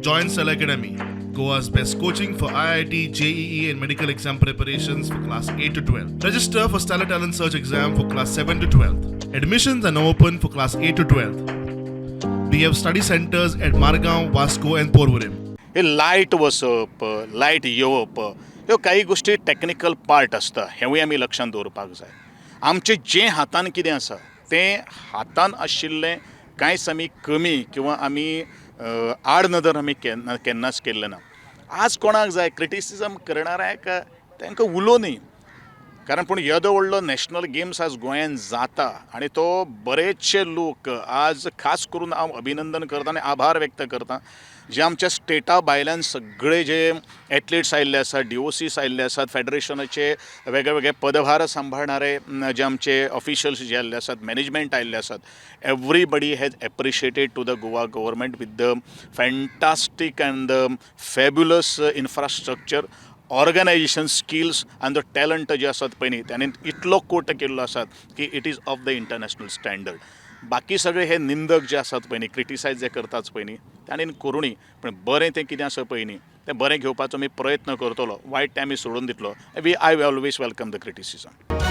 Join Cell Academy, Goa's best coaching for IIT, JEE, and medical exam preparations for class 8 to 12. Register for Stellar Talent Search exam for class 7 to 12. Admissions are now open for class 8 to 12. We have study centers at Margao, Vasco, and Porvorim. हे light वचप light येवप ह्यो काही गोष्टी technical part आसता हेंवूय आमी लक्षांत दवरपाक जाय. आमचें जें हातान कितें आसा तें हातान आशिल्लें कांयच आमी कमी किंवा आमी आड नदर आमी केन्नाच केल्लें ना. आज कोणाक जाय क्रिटिसिजम करणाऱ्याक तांकां उलो न्ही, कारण पूण येदो व्हडलो नॅशनल गेम्स आज गोंयांत जाता आनी तो बरेचशे लोक आज खास करून हांव अभिनंदन करता आनी आभार व्यक्त करता जे आमच्या स्टेटा भायल्यान सगळे जे एथलीट्स आयिल्ले आसात, DOCs आयिल्ले आसात, फेडरेशनाचे वेगळे पदभार सांबाळणारे जे आमचे ऑफिशियल्स जे आयिल्ले आसात, मॅनेजमेंट आयिल्ले आसात, everybody has appreciated to the Goa government with the fantastic and the fabulous infrastructure, organization skills आनी द टॅलंट जे आसात पळय न्ही ताणें इतलो कोट केल्लो आसात की it is of the international standard. बाकी सगळे हे निंदक जे आसात पळय न्ही, क्रिटिसायज जे करतात पळय न्ही, ताणें करूं न्ही, पण बरें तें कितें आसा पळय न्ही तें बरें घेवपाचो आमी प्रयत्न करतलो, वायट तें आमी सोडून दितलो. I always welcome the criticism.